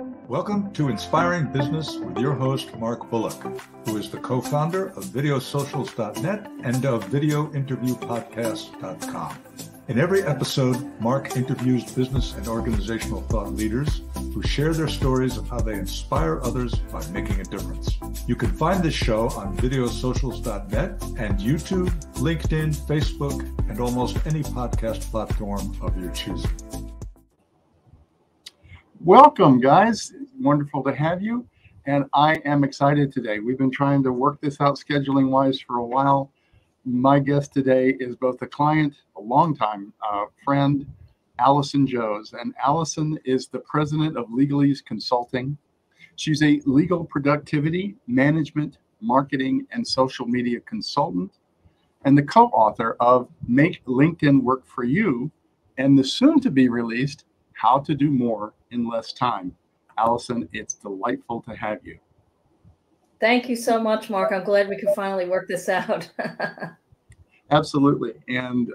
Welcome to Inspiring Business with your host, Mark Bullock, who is the co-founder of videosocials.net and of videointerviewpodcast.com. In every episode, Mark interviews business and organizational thought leaders who share their stories of how they inspire others by making a difference. You can find this show on videosocials.net and YouTube, LinkedIn, Facebook, and almost any podcast platform of your choosing. Welcome, guys. Wonderful to have you. And I am excited today. We've been trying to work this out scheduling-wise for a while. My guest today is both a client, a longtime friend, Allison Johs. And Allison is the president of Legalese Consulting. She's a legal productivity, management, marketing, and social media consultant, and the co-author of Make LinkedIn Work for You and the soon-to-be released How to Do More in Less Time. Allison, it's delightful to have you. Thank you so much, Mark. I'm glad we could finally work this out. Absolutely. And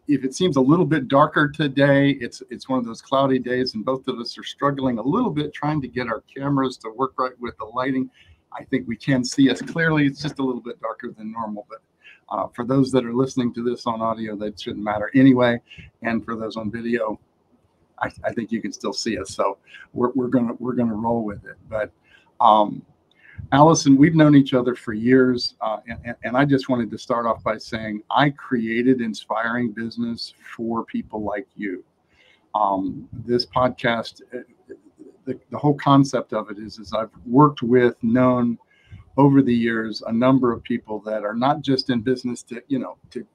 if it seems a little bit darker today, it's one of those cloudy days, and both of us are struggling a little bit trying to get our cameras to work right with the lighting. I think we can see us clearly. It's just a little bit darker than normal, but for those that are listening to this on audio, that shouldn't matter anyway. And for those on video, I think you can still see us, so we're gonna roll with it. But Allison, we've known each other for years, and I just wanted to start off by saying I created Inspiring Business for people like you. This podcast, the whole concept of it is I've worked with, known over the years, a number of people that are not just in business to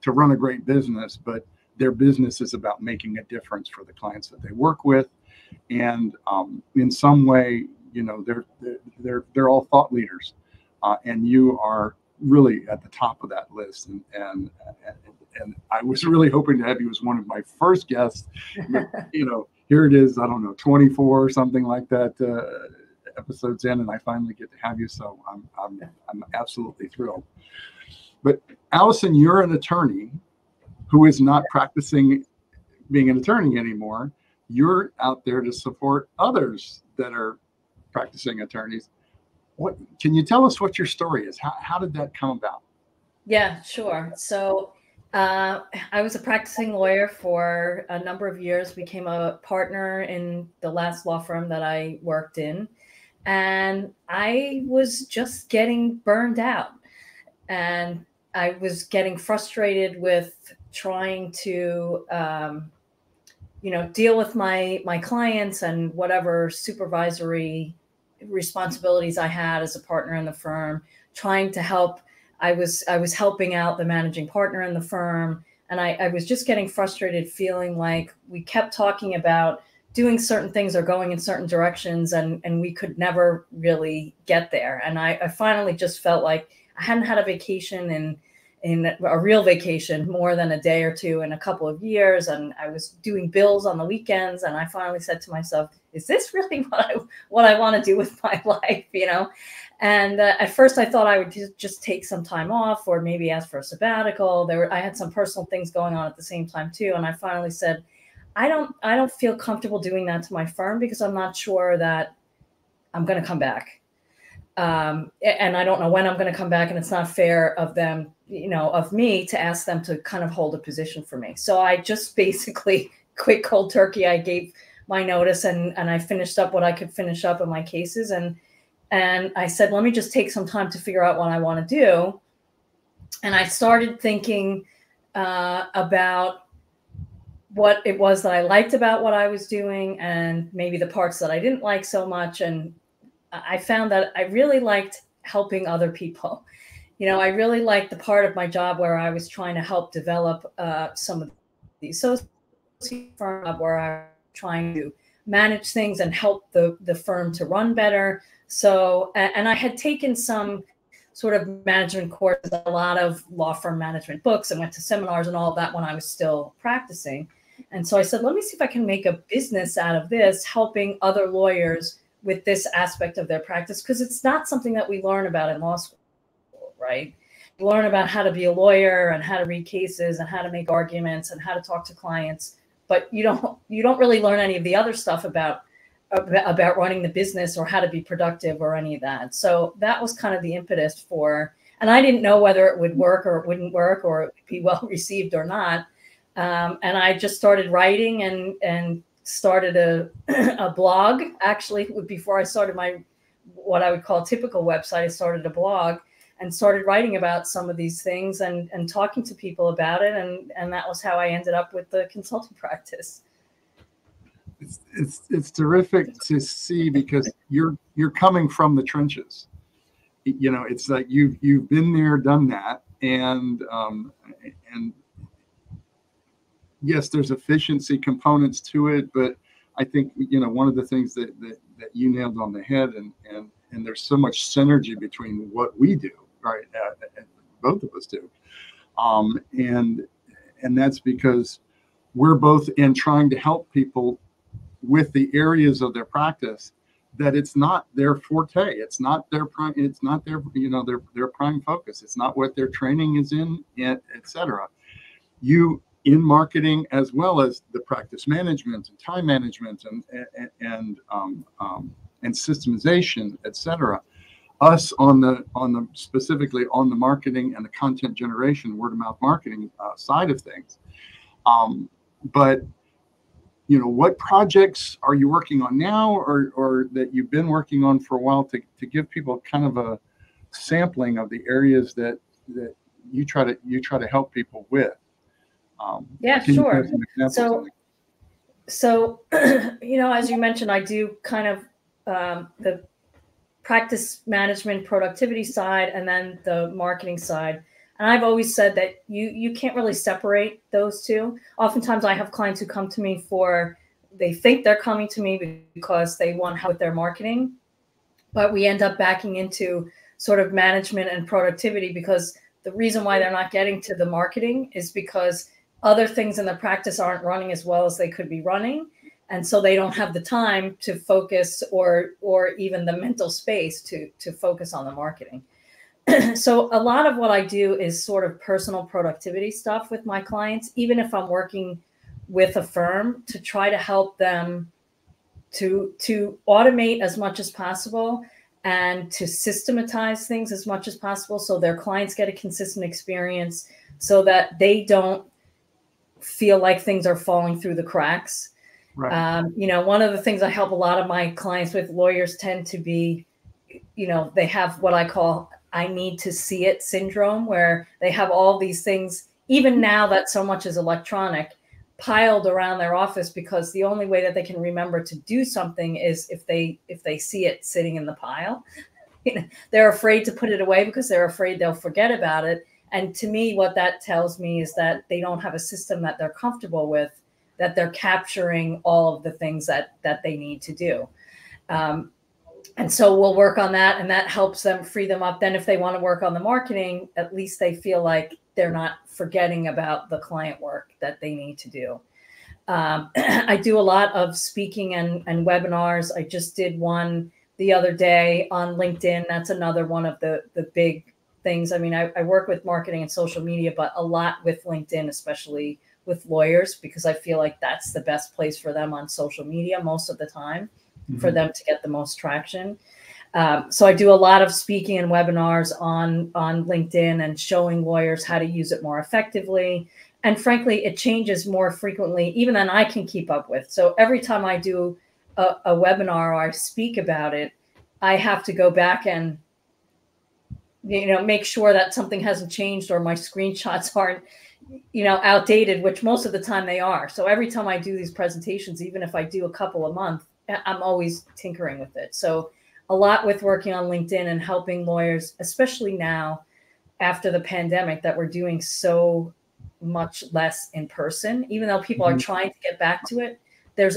run a great business, but their business is about making a difference for the clients that they work with, and in some way, they're all thought leaders, and you are really at the top of that list. And I was really hoping to have you as one of my first guests. But, here it is. I don't know, 24 or something like that episodes in, and I finally get to have you. So I'm absolutely thrilled. But Allison, you're an attorney who is not practicing being an attorney anymore. You're out there to support others that are practicing attorneys. What can you tell us what your story is? How did that come about? Yeah, sure. So I was a practicing lawyer for a number of years, became a partner in the last law firm that I worked in, and I was just getting burned out. And I was getting frustrated with trying to, deal with my clients and whatever supervisory responsibilities I had as a partner in the firm, trying to help. I was helping out the managing partner in the firm, and I was just getting frustrated, feeling like we kept talking about doing certain things or going in certain directions, and we could never really get there. And I finally just felt like I hadn't had a vacation in a real vacation more than a day or two in a couple of years. And I was doing bills on the weekends. And I finally said to myself, is this really what I want to do with my life? And at first I thought I would just take some time off or maybe ask for a sabbatical. I had some personal things going on at the same time too. And I finally said, I don't feel comfortable doing that to my firm because I'm not sure that I'm going to come back. And I don't know when I'm going to come back, and it's not fair of them, of me to ask them to kind of hold a position for me. So I just basically quit cold turkey. I gave my notice and I finished up what I could finish up in my cases. And I said, let me just take some time to figure out what I want to do. And I started thinking about what it was that I liked about what I was doing and maybe the parts that I didn't like so much. And I found that I really liked helping other people. I really liked the part of my job where I was trying to help develop some of the associate firm where I was trying to manage things and help the firm to run better. So, and I had taken some sort of management courses, a lot of law firm management books, and went to seminars and all of that when I was still practicing. And so I said, let me see if I can make a business out of this, helping other lawyers with this aspect of their practice, because it's not something that we learn about in law school, right? You learn about how to be a lawyer and how to read cases and how to make arguments and how to talk to clients, but you don't really learn any of the other stuff about about running the business or how to be productive or any of that. So that was kind of the impetus for, and I didn't know whether it would work or it wouldn't work or it would be well received or not. And I just started writing and started a blog. Actually, before I started my, what I would call typical website, I started a blog and started writing about some of these things and talking to people about it. And that was how I ended up with the consulting practice. It's terrific to see, because you're coming from the trenches. You know, it's like you've been there, done that, and yes, there's efficiency components to it, but I think, you know, one of the things that you nailed on the head, and there's so much synergy between what we do, right? Both of us do, and that's because we're both in trying to help people with the areas of their practice that it's not their forte, it's not their prime, it's not their, you know, their prime focus, it's not what their training is in, etc. You, in marketing, as well as the practice management and time management and systemization, etc. Us on the specifically on the marketing and the content generation, word of mouth marketing side of things. But you know, what projects are you working on now, or that you've been working on for a while, to give people kind of a sampling of the areas that you try to help people with? Yeah, sure. So, you know, as you mentioned, I do kind of the practice management productivity side and then the marketing side. And I've always said that you can't really separate those two. Oftentimes I have clients who come to me they think they're coming to me because they want help with their marketing, but we end up backing into sort of management and productivity, because the reason why they're not getting to the marketing is because other things in the practice aren't running as well as they could be running. And so they don't have the time to focus or even the mental space to focus on the marketing. So a lot of what I do is sort of personal productivity stuff with my clients, even if I'm working with a firm, to try to help them to automate as much as possible and to systematize things as much as possible, so their clients get a consistent experience, so that they don't feel like things are falling through the cracks. Right. You know, one of the things I help a lot of my clients with, lawyers tend to be, you know, they have what I call I need to see it syndrome, where they have all these things, even now that so much is electronic, piled around their office, because the only way that they can remember to do something is if they see it sitting in the pile. You know, they're afraid to put it away because they're afraid they'll forget about it. And to me, what that tells me is that they don't have a system that they're comfortable with, that they're capturing all of the things that they need to do. And so we'll work on that, and that helps them free them up. Then if they want to work on the marketing, at least they feel like they're not forgetting about the client work that they need to do. I do a lot of speaking and webinars. I just did one the other day on LinkedIn. That's another one of the big things. I mean, I work with marketing and social media, but a lot with LinkedIn, especially with lawyers, because I feel like that's the best place for them on social media most of the time, for them to get the most traction. So I do a lot of speaking and webinars on LinkedIn and showing lawyers how to use it more effectively. And frankly, it changes more frequently even than I can keep up with. So every time I do a webinar or I speak about it, I have to go back and, you know, make sure that something hasn't changed or my screenshots aren't, you know, outdated, which most of the time they are. So every time I do these presentations, even if I do a couple a month, I'm always tinkering with it. So a lot with working on LinkedIn and helping lawyers, especially now after the pandemic, that we're doing so much less in person, even though people are trying to get back to it. There's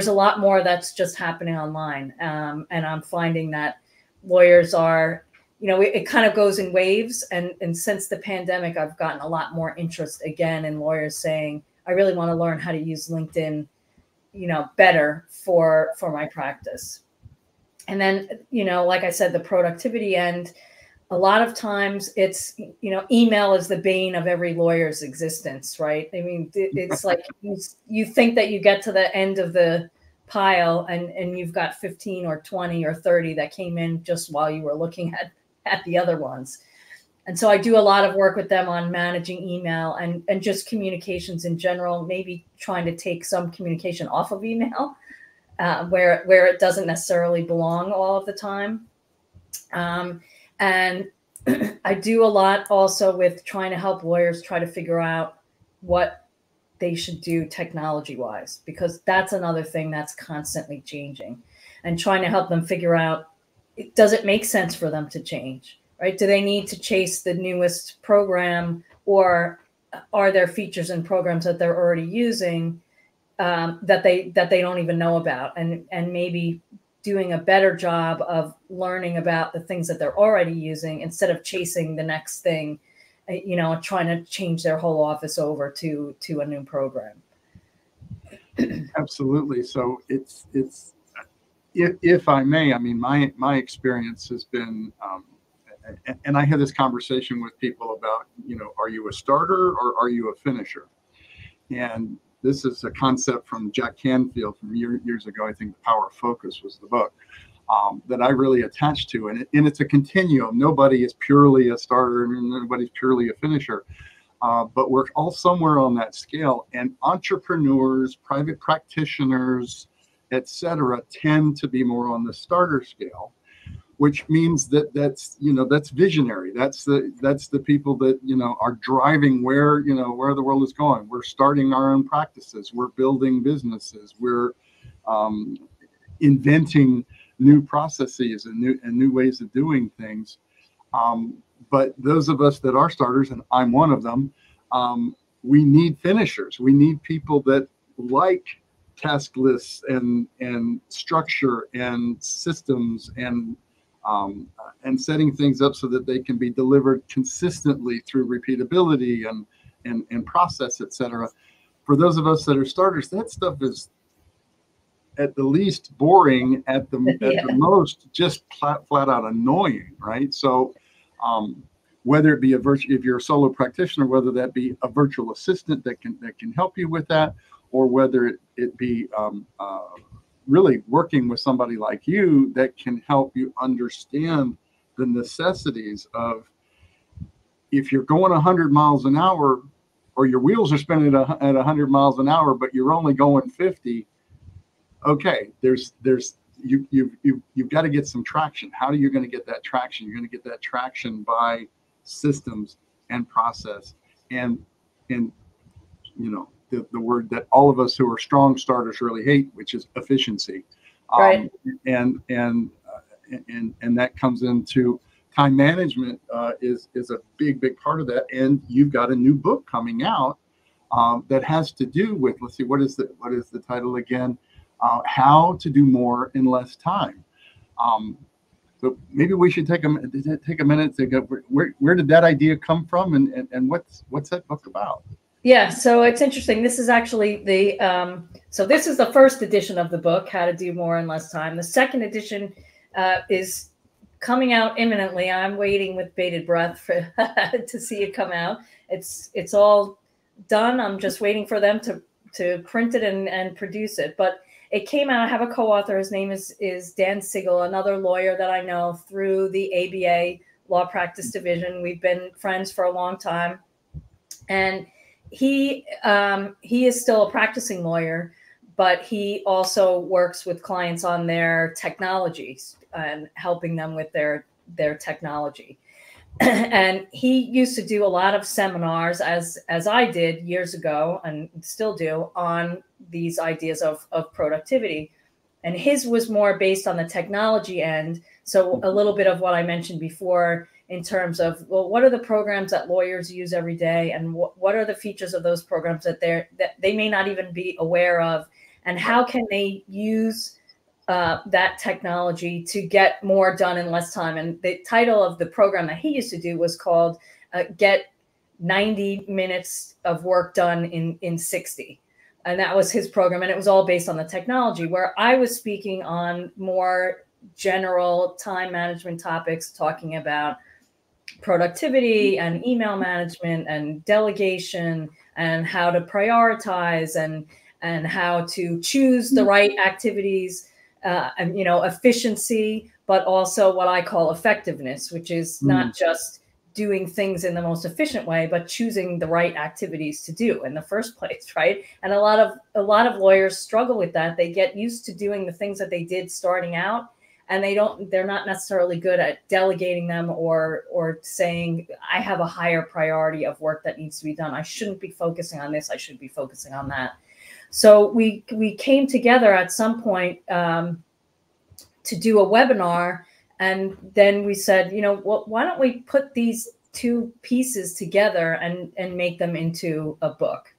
a lot more that's just happening online. And I'm finding that lawyers are, you know, it kind of goes in waves. And since the pandemic, I've gotten a lot more interest again in lawyers saying, I really want to learn how to use LinkedIn, you know, better for my practice. And then, you know, like I said, the productivity end, a lot of times it's, you know, email is the bane of every lawyer's existence, right? I mean, it's like you think that you get to the end of the pile, and you've got 15 or 20 or 30 that came in just while you were looking at the other ones. And so I do a lot of work with them on managing email and just communications in general, maybe trying to take some communication off of email where it doesn't necessarily belong all of the time. And I do a lot also with trying to help lawyers try to figure out what they should do technology-wise, because that's another thing that's constantly changing, and trying to help them figure out, does it make sense for them to change, right? Do they need to chase the newest program, or are there features and programs that they're already using that they don't even know about, and maybe doing a better job of learning about the things that they're already using instead of chasing the next thing, trying to change their whole office over to a new program. Absolutely. So it's if I may, I mean, my experience has been, and I had this conversation with people about, are you a starter or are you a finisher? And this is a concept from Jack Canfield from years ago. I think The Power of Focus was the book that I really attached to. And it's a continuum. Nobody is purely a starter and nobody's purely a finisher. But we're all somewhere on that scale. And entrepreneurs, private practitioners, et cetera, tend to be more on the starter scale, which means that's visionary. That's the people that, are driving where the world is going. We're starting our own practices. We're building businesses. We're inventing new processes and new ways of doing things. But those of us that are starters, and I'm one of them, we need finishers. We need people that like task lists and structure and systems and setting things up so that they can be delivered consistently through repeatability and process, et cetera. For those of us that are starters, that stuff is at the least boring, at the most just flat out annoying, right? So whether it be if you're a solo practitioner, whether that be a virtual assistant that can help you with that, or whether it be really working with somebody like you that can help you understand the necessities of, if you're going 100 miles an hour, or your wheels are spinning at 100 miles an hour, but you're only going 50. Okay, you've got to get some traction. How are you going to get that traction? You're going to get that traction by systems and process and the word that all of us who are strong starters really hate, which is efficiency. Right. And that comes into time management is a big part of that. And you've got a new book coming out that has to do with, let's see, what is the title again? How to do more in less time. So maybe we should take a minute to go, where did that idea come from, and what's that book about? Yeah, so it's interesting. This is actually this is the first edition of the book, How to Do More in Less Time. The second edition is coming out imminently. I'm waiting with bated breath to see it come out. It's all done. I'm just waiting for them to print it and produce it. But it came out. I have a co-author. His name is Dan Siegel, another lawyer that I know through the ABA Law Practice Division. We've been friends for a long time, and he is still a practicing lawyer, but he also works with clients on their technologies and helping them with their technology. And he used to do a lot of seminars, as I did years ago and still do, on these ideas of productivity. And his was more based on the technology end. So a little bit of what I mentioned before in terms of, well, what are the programs that lawyers use every day, and what are the features of those programs that they may not even be aware of, and how can they use that technology to get more done in less time. And the title of the program that he used to do was called Get 90 Minutes of Work Done in 60. And that was his program. And it was all based on the technology, where I was speaking on more general time management topics, talking about productivity and email management and delegation and how to prioritize and how to choose the right activities, and, you know, efficiency, but also what I call effectiveness, which is not just doing things in the most efficient way, but choosing the right activities to do in the first place, right? And a lot of lawyers struggle with that. They get used to doing the things that they did starting out, and they're not necessarily good at delegating them or saying, I have a higher priority of work that needs to be done. I shouldn't be focusing on this. I should be focusing on that. So we came together at some point to do a webinar. And then we said, you know, why don't we put these two pieces together and make them into a book?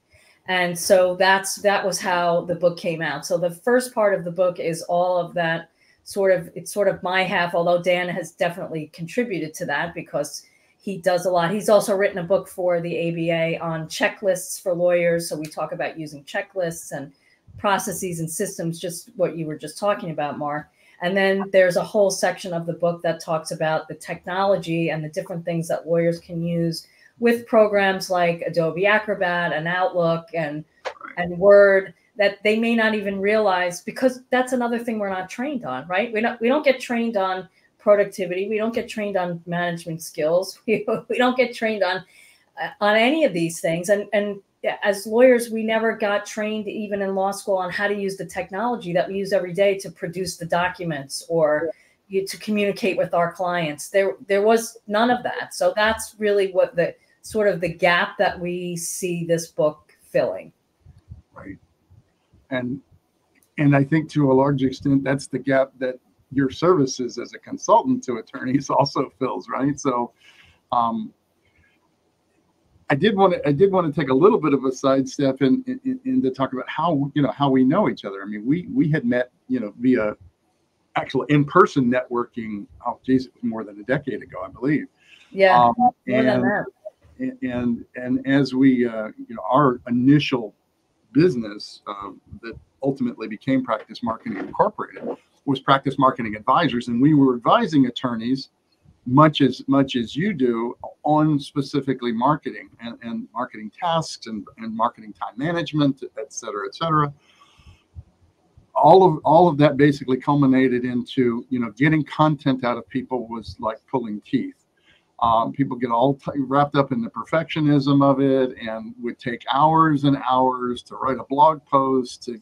And so that was how the book came out. So the first part of the book is all of that it's sort of my half, although Dan has definitely contributed to that because he does a lot. He's also written a book for the ABA on checklists for lawyers. So we talk about using checklists and processes and systems, just what you were just talking about, Mark. And then there's a whole section of the book that talks about the technology and the different things that lawyers can use with programs like Adobe Acrobat and Outlook and Word that they may not even realize, because that's another thing we're not trained on, right? We don't get trained on productivity. We don't get trained on management skills. We don't get trained on any of these things. And as lawyers, we never got trained, even in law school, on how to use the technology that we use every day to produce the documents or to communicate with our clients. There was none of that. So that's really what the sort of the gap that we see this book filling. Right. And I think to a large extent, that's the gap that your services as a consultant to attorneys also fills, right? So I did want to take a little bit of a sidestep in to talk about how we know each other. I mean, we had met, via actual in-person networking. Oh, geez, it was more than a decade ago, I believe. Yeah, more than that. And as we, our initial business that ultimately became Practice Marketing Incorporated was Practice Marketing Advisors, and we were advising attorneys much as you do on specifically marketing and marketing tasks and marketing time management, et cetera, et cetera. All of that basically culminated into, getting content out of people was like pulling teeth. People get all wrapped up in the perfectionism of it and would take hours and hours to write a blog post, to,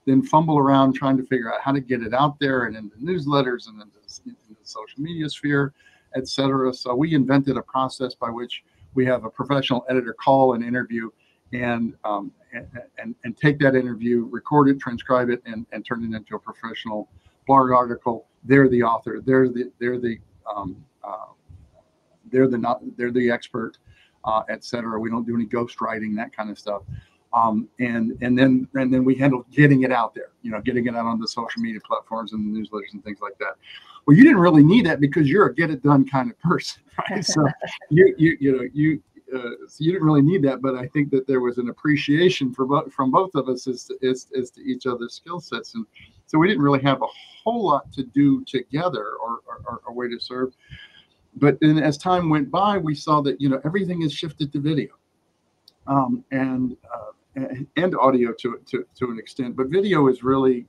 then fumble around trying to figure out how to get it out there and into newsletters and into the social media sphere, et cetera. So we invented a process by which we have a professional editor call an interview and take that interview, record it, transcribe it, and turn it into a professional blog article. They're the author. They're the expert, et cetera. We don't do any ghostwriting, that kind of stuff. And then we handle getting it out there, getting it out on the social media platforms and the newsletters and things like that. Well, you didn't really need that because you're a get it done kind of person, right? So you didn't really need that, but I think that there was an appreciation from both of us as to each other's skill sets, and so we didn't really have a whole lot to do together or a way to serve. But then as time went by, we saw that, everything has shifted to video, and audio to an extent. But video is really,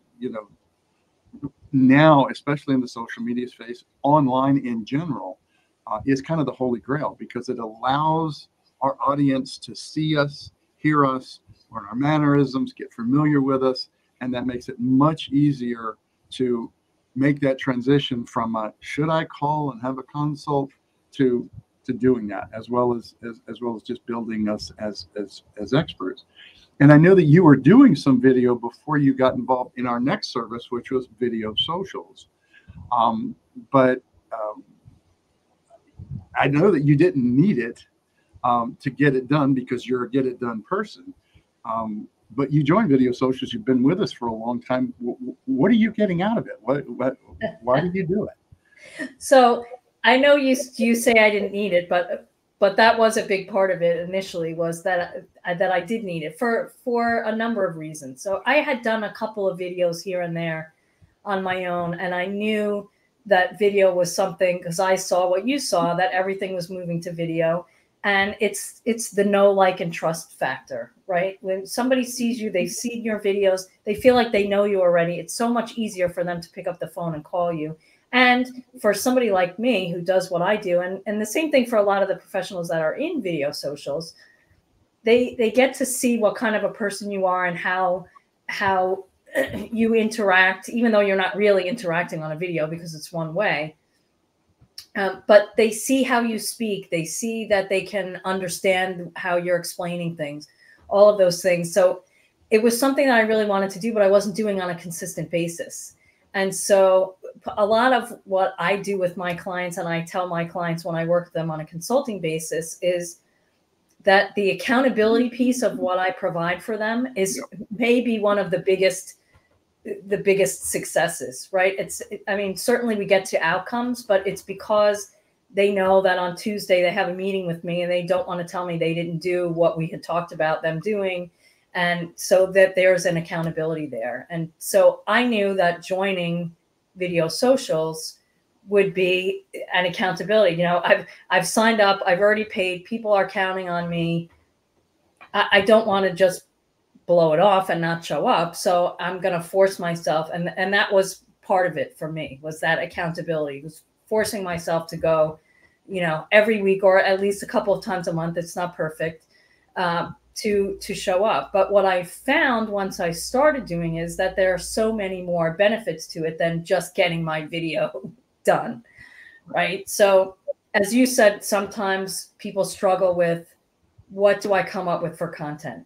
now, especially in the social media space, online in general, is kind of the holy grail, because it allows our audience to see us, hear us, learn our mannerisms, get familiar with us, and that makes it much easier to make that transition from should I call and have a consult to doing that, as well as just building us as experts. And I know that you were doing some video before you got involved in our next service, which was video socials. But I know that you didn't need it to get it done because you're a get it done person. But you joined Video Socials. You've been with us for a long time. What are you getting out of it? Why did you do it? So I know you say I didn't need it, but that was a big part of it initially, was that I did need it for a number of reasons. So I had done a couple of videos here and there on my own, and I knew that video was something, because I saw what you saw, that everything was moving to video. And it's the know, like, and trust factor, right? When somebody sees you, they've seen your videos, they feel like they know you already. It's so much easier for them to pick up the phone and call you. And for somebody like me who does what I do, and the same thing for a lot of the professionals that are in video socials, they get to see what kind of a person you are and how you interact, even though you're not really interacting on a video because it's one way. But they see how you speak. They see that they can understand how you're explaining things, all of those things. So it was something that I really wanted to do, but I wasn't doing on a consistent basis. And so a lot of what I do with my clients, and I tell my clients when I work with them on a consulting basis, is that the accountability piece of what I provide for them is maybe one of the biggest successes, right? I mean, certainly we get to outcomes, but it's because they know that on Tuesday they have a meeting with me and they don't want to tell me they didn't do what we had talked about them doing. And so that there's an accountability there. And so I knew that joining video socials would be an accountability. You know, I've signed up, I've already paid, people are counting on me. I don't want to just blow it off and not show up. So I'm going to force myself. And that was part of it for me, was that accountability. It was forcing myself to go, you know, every week or at least a couple of times a month. It's not perfect, to show up. But what I found once I started doing is that there are so many more benefits to it than just getting my video done. Right. So as you said, sometimes people struggle with, what do I come up with for content?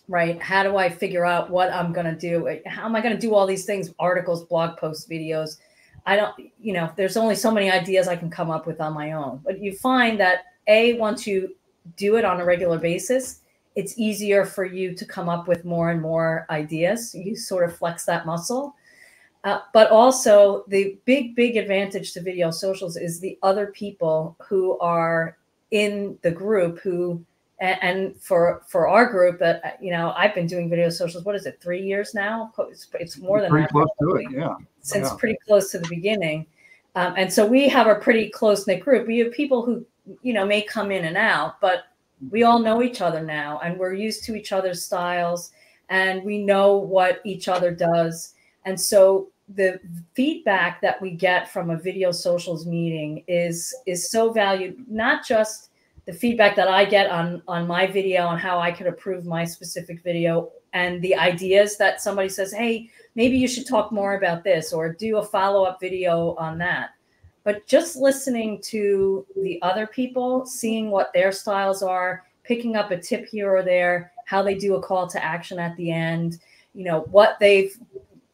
Right? How do I figure out what I'm going to do? How am I going to do all these things? Articles, blog posts, videos. I don't, you know, there's only so many ideas I can come up with on my own. But you find that once you do it on a regular basis, it's easier for you to come up with more and more ideas. You sort of flex that muscle. But also the big advantage to video socials is the other people who are in the group who, and for our group, that, you know, I've been doing video socials, what is it, 3 years now? It's more than pretty that. Close to it, yeah. Since pretty close to the beginning. And so we have a pretty close-knit group. We have people who, you know, may come in and out, but we all know each other now, and we're used to each other's styles, and we know what each other does. And so the feedback that we get from a video socials meeting is so valued, not just the feedback that I get on my video on how I could improve my specific video, and the ideas that somebody says, hey, maybe you should talk more about this or do a follow-up video on that. But just listening to the other people, seeing what their styles are, picking up a tip here or there, how they do a call to action at the end, you know, what they've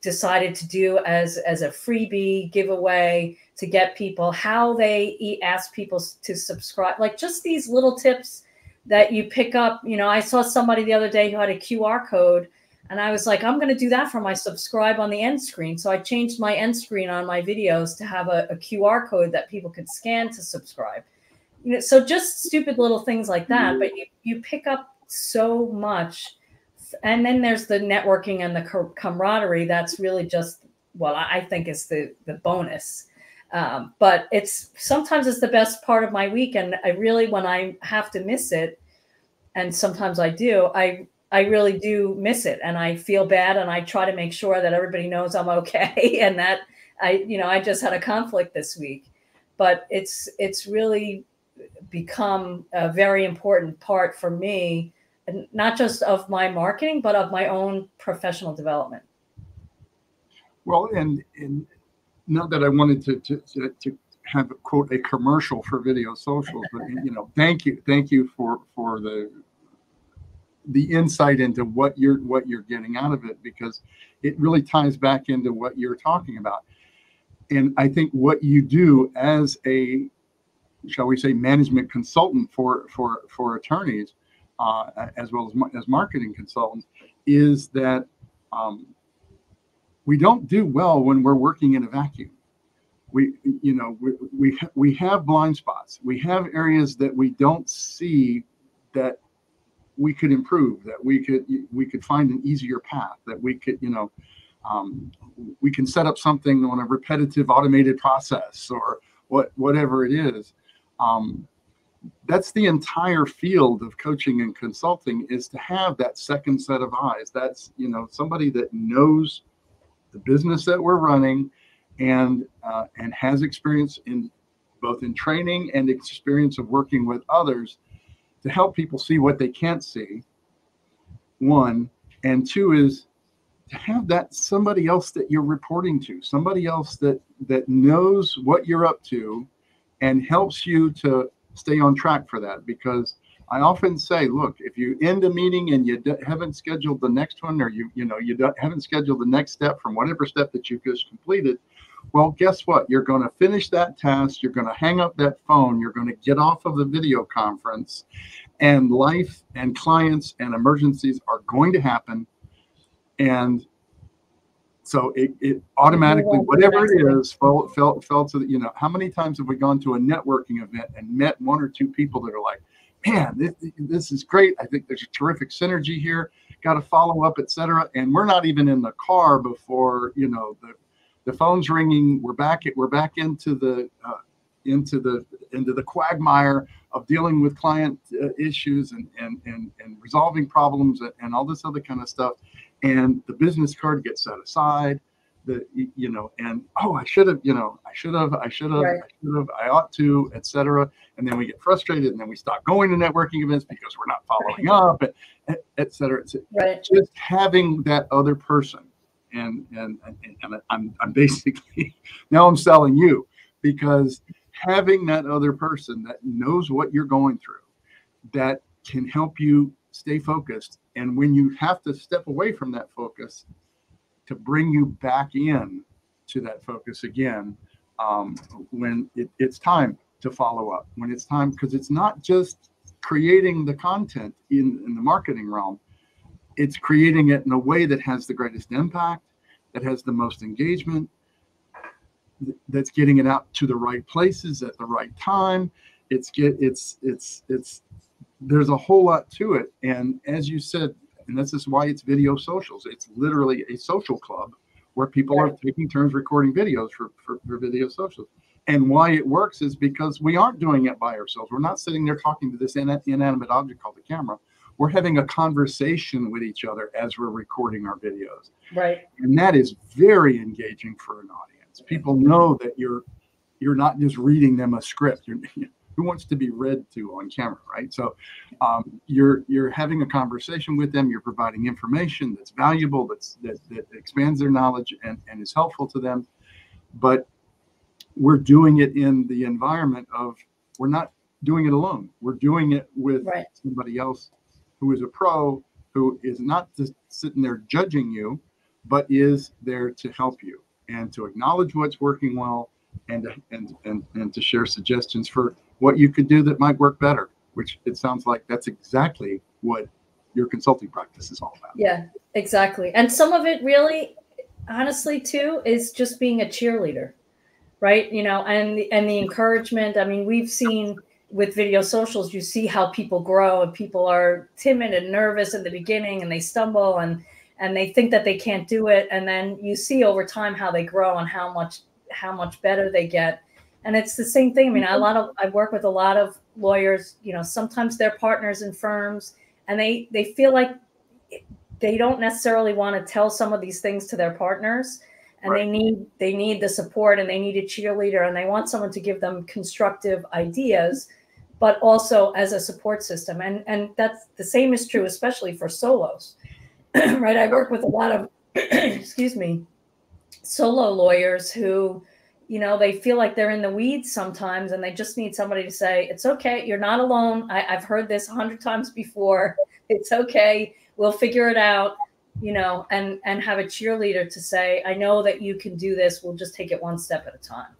decided to do as a freebie giveaway to get people, how they ask people to subscribe, like just these little tips that you pick up. You know, I saw somebody the other day who had a QR code, and I was like, I'm going to do that for my subscribe on the end screen. So I changed my end screen on my videos to have a QR code that people could scan to subscribe. You know, so just stupid little things like that, but you pick up so much. And then there's the networking and the camaraderie. That's really just what I think is the bonus. But sometimes it's the best part of my week. And I really, when I have to miss it, and sometimes I do, I really do miss it, and I feel bad, and I try to make sure that everybody knows I'm okay and that I just had a conflict this week. But it's really become a very important part for me, and not just of my marketing, but of my own professional development. Well, and not that I wanted to have, quote, a commercial for video socials, but, you know, thank you for the insight into what you're getting out of it, because it really ties back into what you're talking about. And I think what you do as a, shall we say, management consultant for attorneys, as well as marketing consultants, is that we don't do well when we're working in a vacuum. We have blind spots. We have areas that we don't see that we could improve, that we could find an easier path, that we could, we can set up something on a repetitive automated process or whatever it is. that's the entire field of coaching and consulting, is to have that second set of eyes. That's, somebody that knows the business that we're running and has experience in both in training and experience of working with others to help people see what they can't see. One, and two is to have that somebody else that you're reporting to, somebody else that knows what you're up to and helps you to stay on track for that. Because I often say, look, if you end a meeting and you haven't scheduled the next one, or you haven't scheduled the next step from whatever step that you just completed, well, guess what? You're going to finish that task. You're going to hang up that phone. You're going to get off of the video conference, and life and clients and emergencies are going to happen. And so it automatically, whatever it is, fell to the, how many times have we gone to a networking event and met one or two people that are like, man, this is great. I think there's a terrific synergy here. Got to follow up, et cetera. And we're not even in the car before, the phone's ringing. We're back into the quagmire of dealing with client issues and resolving problems and all this other kind of stuff. And the business card gets set aside. And I should have, Right. I ought to, et cetera. And then we get frustrated, and then we stop going to networking events because we're not following up, et cetera. Right. Just having that other person. And I'm basically, now I'm selling you, because having that other person that knows what you're going through, that can help you stay focused. And when you have to step away from that focus, to bring you back in to that focus again, when it's time to follow up, when it's time, because it's not just creating the content in the marketing realm. It's creating it in a way that has the greatest impact, that has the most engagement, that's getting it out to the right places at the right time. There's a whole lot to it. And as you said, and this is why it's video socials. It's literally a social club where people are taking turns recording videos for video socials. And why it works is because we aren't doing it by ourselves. We're not sitting there talking to this inanimate object called the camera. We're having a conversation with each other as we're recording our videos. Right. And that is very engaging for an audience. People know that you're not just reading them a script. Who wants to be read to on camera, right? So you're having a conversation with them. You're providing information that's valuable, that expands their knowledge and is helpful to them. But we're doing it in the environment of, we're not doing it alone. We're doing it with somebody else who is a pro, who is not just sitting there judging you, but is there to help you and to acknowledge what's working well, and to share suggestions for what you could do that might work better, which it sounds like that's exactly what your consulting practice is all about. Yeah, exactly. And some of it really, honestly, too, is just being a cheerleader, right? And the encouragement. I mean, we've seen with video socials, you see how people grow, and people are timid and nervous in the beginning, and they stumble and they think that they can't do it. And then you see over time how they grow and how much better they get. And it's the same thing. I mean, I work with a lot of lawyers, sometimes they're partners in firms, and they feel like they don't necessarily want to tell some of these things to their partners, and they need the support, and they need a cheerleader, and they want someone to give them constructive ideas, but also as a support system. And that's the same is true, especially for solos, right? I work with a lot of, solo lawyers who, they feel like they're in the weeds sometimes, and they just need somebody to say, it's okay. You're not alone. I've heard this 100 times before. It's okay. We'll figure it out, and have a cheerleader to say, I know that you can do this. We'll just take it one step at a time.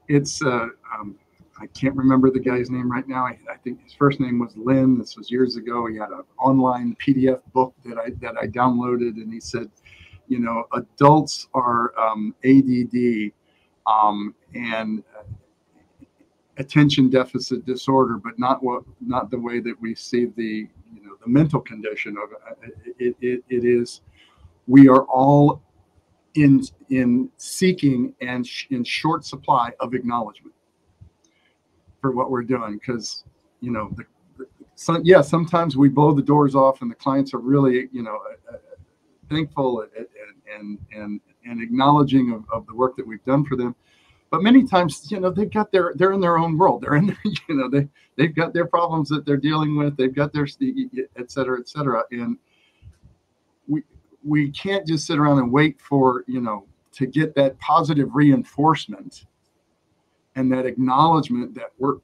It's, I can't remember the guy's name right now. I think his first name was Lynn. This was years ago. He had an online PDF book that I downloaded, and he said, adults are ADD and attention deficit disorder, but not the way that we see the mental condition of it. It is, we are all in seeking and in short supply of acknowledgement. for what we're doing, because, you know, sometimes we blow the doors off and the clients are really, you know, thankful and acknowledging of the work that we've done for them. But many times, you know, they're in their own world. They're in, you know, they've got their problems that they're dealing with. They've got their, et cetera, et cetera. And we can't just sit around and wait for, you know, to get that positive reinforcement and that acknowledgement that we're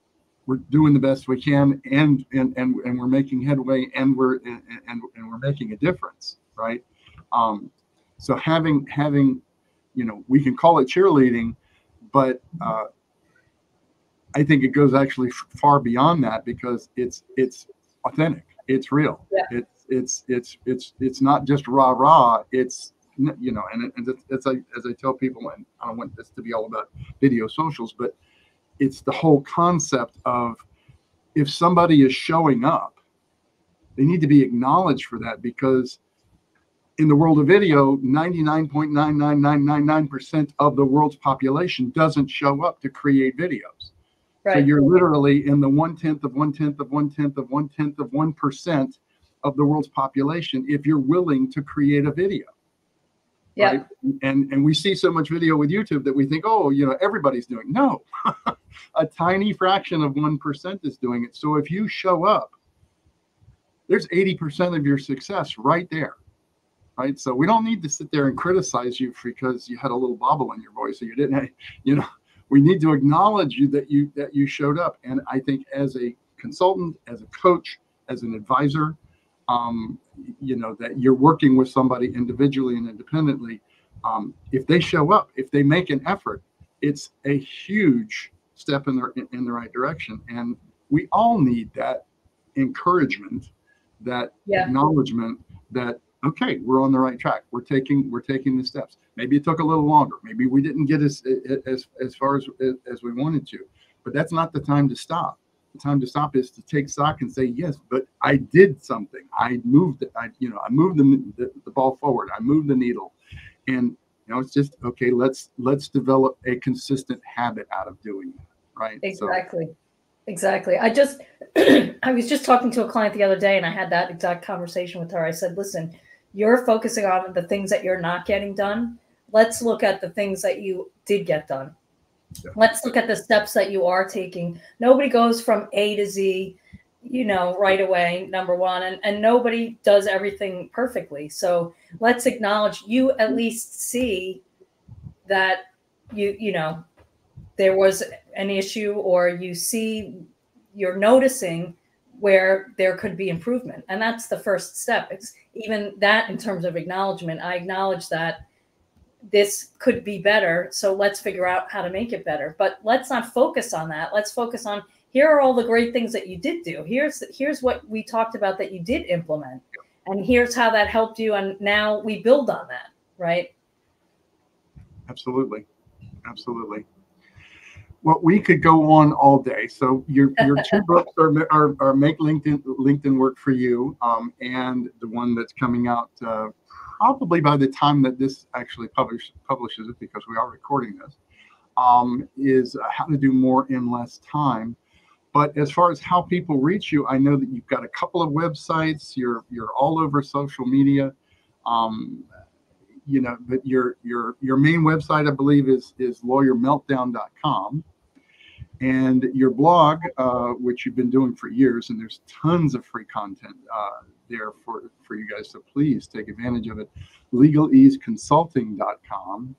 doing the best we can, and we're making headway, and we're making a difference, right? So having, you know, we can call it cheerleading, but I think it goes actually far beyond that, because it's authentic, it's real. Yeah. It's not just rah rah. It's, you know, and it's like, as I tell people, and I don't want this to be all about video socials, but it's the whole concept of, if somebody is showing up, they need to be acknowledged for that, because in the world of video, 99.99999% of the world's population doesn't show up to create videos. Right. So you're literally in the 1/10 of 1/10 of 1/10 of 1/10 of 1% of the world's population if you're willing to create a video. Yeah. Right? And we see so much video with YouTube that we think, oh, you know, everybody's doing it. No, a tiny fraction of 1% is doing it. So if you show up, there's 80% of your success right there. Right. So we don't need to sit there and criticize you because you had a little bobble in your voice, or you didn't, you know, we need to acknowledge you that you showed up. And I think as a consultant, as a coach, as an advisor, you know, that you're working with somebody individually and independently. If they show up, if they make an effort, it's a huge step in the right direction. And we all need that encouragement, that acknowledgement that, okay, we're on the right track. We're taking the steps. Maybe it took a little longer. Maybe we didn't get as far as we wanted to, but that's not the time to stop. The time to stop is to take stock and say, yes, but I did something. I moved it. I moved the ball forward. I moved the needle. And, you know, it's just, okay, let's develop a consistent habit out of doing that. Right. Exactly. So. Exactly. I was just talking to a client the other day, and I had that exact conversation with her. I said, listen, you're focusing on the things that you're not getting done. Let's look at the things that you did get done. Yeah. Let's look at the steps that you are taking. Nobody goes from A to Z, you know, right away, number one, and nobody does everything perfectly. So let's acknowledge you at least see that you know, there was an issue, or you're noticing where there could be improvement. And that's the first step. It's even that in terms of acknowledgement. I acknowledge that this could be better. So let's figure out how to make it better. But let's not focus on that. Let's focus on, here are all the great things that you did do. Here's what we talked about that you did implement. And here's how that helped you. And now we build on that, right? Absolutely. Absolutely. Well, we could go on all day. So your two books are Make LinkedIn Work for You, and the one that's coming out probably by the time that this actually publishes it, because we are recording this, is How to Do More in Less Time. But as far as how people reach you, I know that you've got a couple of websites. You're all over social media. You know, but your main website, I believe, is lawyermeltdown.com. And your blog, which you've been doing for years, and there's tons of free content there for you guys, so please take advantage of it, legaleaseconsulting.com.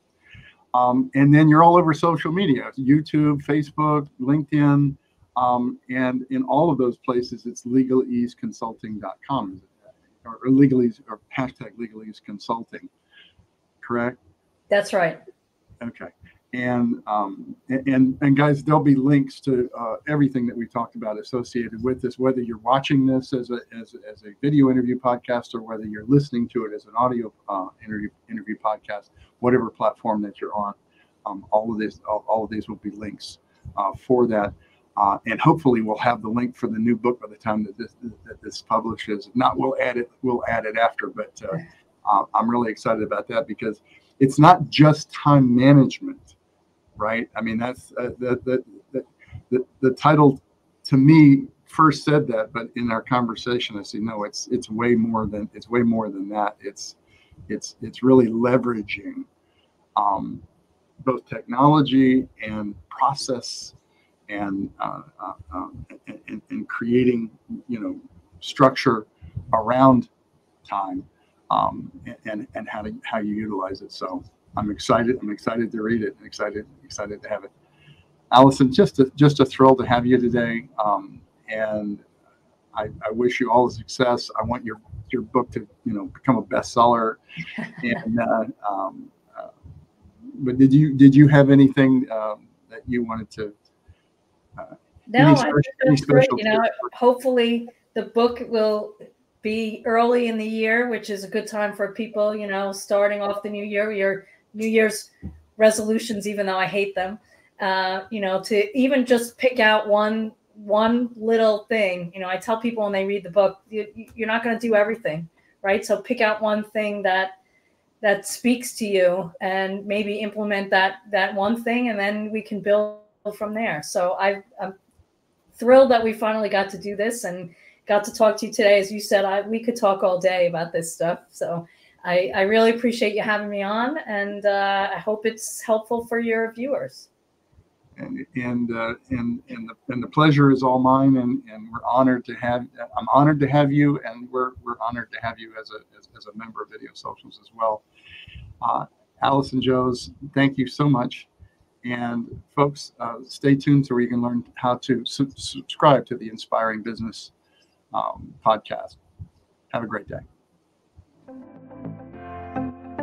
And then you're all over social media, YouTube, Facebook, LinkedIn, and in all of those places, it's legaleaseconsulting.com, or legalese, or hashtag legaleaseconsulting, correct? That's right. Okay. And guys, there'll be links to everything that we talked about associated with this, whether you're watching this as a video interview podcast, or whether you're listening to it as an audio interview podcast, whatever platform that you're on. All of these will be links for that. And hopefully we'll have the link for the new book by the time that this publishes. If not, we'll add it after, but I'm really excited about that, because it's not just time management. Right. I mean, that's the title to me first said that, but in our conversation, I said, no, it's way more than that. It's really leveraging both technology and process and creating, structure around time, and how you utilize it. So I'm excited to read it, and excited to have it. Allison, just a thrill to have you today. And I wish you all the success. I want your book to, become a bestseller. And but did you have anything that you wanted to? No, I think that's great. Hopefully the book will be early in the year, which is a good time for people, starting off the new year, your New Year's resolutions, even though I hate them, to even just pick out one little thing. I tell people when they read the book, you're not going to do everything, right? So pick out one thing that speaks to you and maybe implement that one thing, and then we can build from there. So I'm thrilled that we finally got to do this and got to talk to you today. As you said, we could talk all day about this stuff. So I really appreciate you having me on, and I hope it's helpful for your viewers. And the pleasure is all mine, and we're honored to have. I'm honored to have you, and we're honored to have you as a member of Video Socials as well. Allison Johs, thank you so much. And folks, stay tuned so you can learn how to subscribe to the Inspiring Business podcast. Have a great day.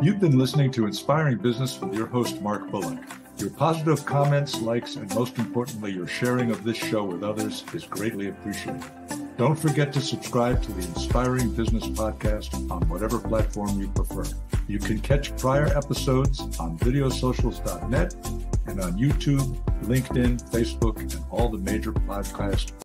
You've been listening to Inspiring Business with your host, Mark Bullock. Your positive comments, likes, and most importantly, your sharing of this show with others is greatly appreciated. Don't forget to subscribe to the Inspiring Business podcast on whatever platform you prefer. You can catch prior episodes on videosocials.net and on YouTube, LinkedIn, Facebook, and all the major podcast